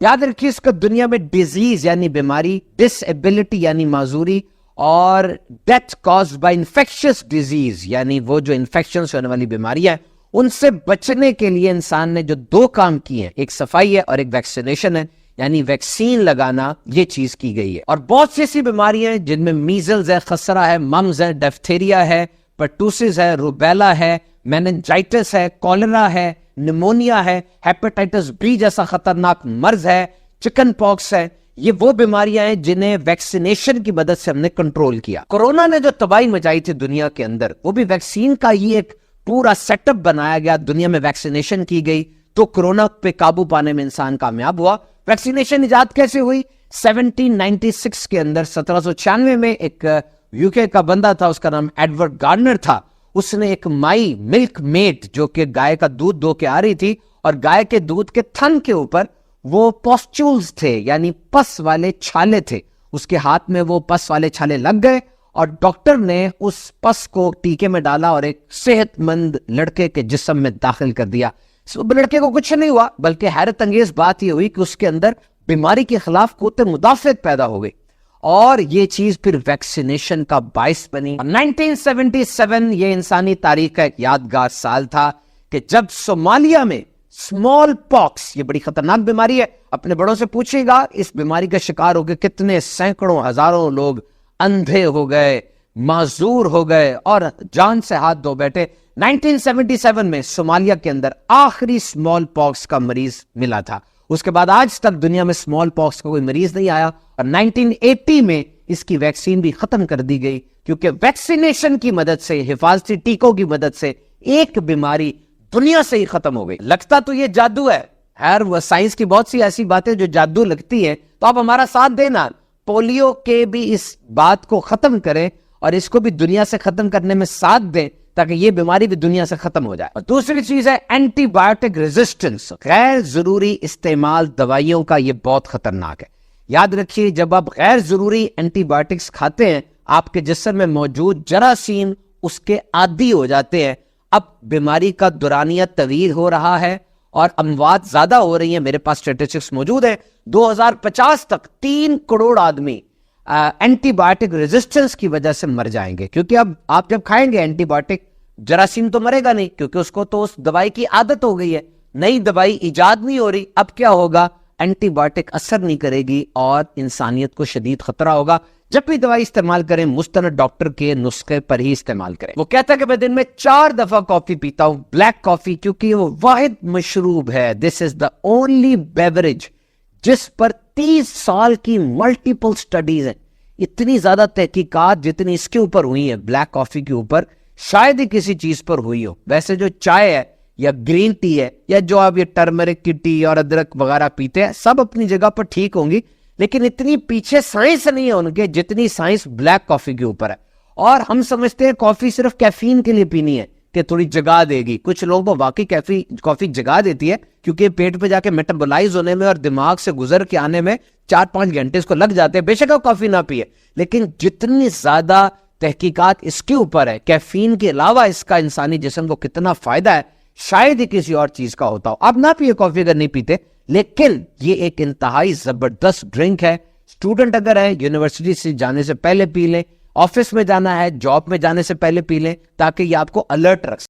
یاد رکھیے اس کا دنیا میں ڈیزیز یعنی بیماری، ڈس ایبلٹی یعنی معذوری، اور death caused by infectious disease یعنی وہ جو انفیکشن سے ہونے والی بیماریاں ہیں، ان سے بچنے کے لیے انسان نے جو دو کام کیے ہیں، ایک صفائی ہے اور ایک ویکسینیشن ہے، یعنی ویکسین لگانا، یہ چیز کی گئی ہے۔ اور بہت سی ایسی بیماریاں ہیں جن میں میزلز ہے، خسرہ ہے، ممز ہے، ڈیفتیریا ہے، پرٹوسز ہے، روبیلا ہے، میننجائٹس ہے، کولرا ہے، نمونیا ہے، ہیپاٹائٹس بی جیسا خطرناک مرض ہے، چکن پاکس ہے۔ یہ وہ بیماریاں ہیں جنہیں ویکسینیشن کی مدد سے ہم نے کنٹرول کیا۔ کورونا نے جو تباہی مچائی تھی دنیا کے اندر، وہ بھی ویکسین کا ہی ایک پورا سیٹ اپ بنایا گیا، دنیا میں ویکسینیشن کی گئی تو کورونا پہ قابو پانے میں انسان کامیاب ہوا۔ ویکسینیشن ایجاد کیسے ہوئی؟ 1796 کے اندر، 1796 میں ایک یو کے کا بندہ تھا، اس کا نام ایڈورڈ گارنر تھا۔ اس نے ایک مائی ملک میٹ جو کہ گائے کا دودھ دو کے آ رہی تھی، اور گائے کے دودھ کے تھن کے اوپر وہ پاسچولز تھے یعنی پس والے چھالے تھے، اس کے ہاتھ میں وہ پس والے چھالے لگ گئے، اور ڈاکٹر نے اس پس کو ٹیکے میں ڈالا اور ایک صحت مند لڑکے کے جسم میں داخل کر دیا۔ لڑکے کو کچھ نہیں ہوا، بلکہ حیرت انگیز بات یہ ہوئی کہ اس کے اندر بیماری کے خلاف قوت مدافعت پیدا ہو گئی، اور یہ چیز پھر ویکسینیشن کا باعث بنی۔ 1977 یہ انسانی تاریخ کا ایک یادگار سال تھا کہ جب صومالیہ میں اسمال پاکس، یہ بڑی خطرناک بیماری ہے، اپنے بڑوں سے پوچھے گا اس بیماری کا شکار ہو کے کتنے سینکڑوں ہزاروں لوگ اندھے ہو گئے، معذور ہو گئے اور جان سے ہاتھ دھو بیٹھے۔ 1977 میں صومالیہ کے اندر آخری اسمال پاکس کا مریض ملا تھا، اس کے بعد آج تک دنیا میں اسمال پاکس کا کوئی مریض نہیں آیا، اور 1980 میں اس کی ویکسین بھی ختم کر دی گئی، کیونکہ ویکسینیشن کی مدد سے، حفاظتی ٹیکوں کی مدد سے ایک بیماری دنیا سے ہی ختم ہو گئی۔ لگتا تو یہ جادو ہے، خیر وہ سائنس کی بہت سی ایسی باتیں جو جادو لگتی ہیں، تو آپ ہمارا ساتھ دینا، پولیو کے بھی اس بات کو ختم کریں اور اس کو بھی دنیا سے ختم کرنے میں ساتھ دیں تاکہ یہ بیماری بھی دنیا سے ختم ہو جائے۔ اور دوسری چیز ہے اینٹی بایوٹک ریزسٹنس، غیر ضروری استعمال دوائیوں کا، یہ بہت خطرناک ہے۔ یاد رکھیے جب آپ غیر ضروری اینٹی بایوٹکس کھاتے ہیں، آپ کے جسم میں موجود جراثیم اس کے عادی ہو جاتے ہیں، اب بیماری کا دورانیہ طویل ہو رہا ہے اور اموات زیادہ ہو رہی ہیں۔ میرے پاس اسٹیٹسٹکس موجود ہیں، 2050 تک 3 کروڑ آدمی اینٹی بایوٹک ریزسٹنس کی وجہ سے مر جائیں گے، کیونکہ اب آپ جب کھائیں گے اینٹی بایوٹک، جراثیم تو مرے گا نہیں کیونکہ اس کو تو اس دوائی کی عادت ہو گئی ہے، نئی دوائی ایجاد نہیں ہو رہی، اب کیا ہوگا؟ اینٹی بایوٹک اثر نہیں کرے گی اور انسانیت کو شدید خطرہ ہوگا۔ جب بھی دوائی استعمال کریں مستند ڈاکٹر کے نسخے پر ہی استعمال کریں۔ وہ کہتا ہے کہ میں دن میں 4 دفعہ کافی پیتا ہوں، بلیک کافی، کیونکہ وہ واحد مشروب ہے، دس از دا اونلی بیوریج جس پر 30 سال کی ملٹیپل سٹڈیز ہیں، اتنی زیادہ تحقیقات جتنی اس کے اوپر ہوئی ہیں بلیک کافی کے اوپر شاید ہی کسی چیز پر ہوئی ہو۔ ویسے جو چائے ہے یا گرین ٹی ہے یا جو آپ یہ ٹرمرک کی ٹی اور ادرک وغیرہ پیتے ہیں، سب اپنی جگہ پر ٹھیک ہوں گی، لیکن اتنی پیچھے سائنس نہیں ہے ان کے جتنی سائنس بلیک کافی کے اوپر ہے۔ اور ہم سمجھتے ہیں کافی صرف کیفین کے لیے پینی ہے کہ تھوڑی جگا دے گی، کچھ لوگوں کو واقعی کافی جگا دیتی ہے، کیونکہ پیٹ پہ جا کے میٹابولائز ہونے میں اور دماغ سے گزر کے آنے میں 4-5 گھنٹے اس کو لگ جاتے ہیں، بے شک کافی نہ پیے، لیکن جتنی زیادہ تحقیقات اس کے اوپر ہے، کیفین کے علاوہ اس کا انسانی جسم کو کتنا فائدہ ہے، شاید ہی کسی اور چیز کا ہوتا ہو۔ آپ نہ پیے کافی اگر نہیں پیتے، لیکن یہ ایک انتہائی زبردست ڈرنک ہے۔ اسٹوڈنٹ اگر ہے، یونیورسٹی سے جانے سے پہلے پی لیں، آفس میں جانا ہے، جاب میں جانے سے پہلے پی لیں، تاکہ یہ آپ کو الرٹ رکھ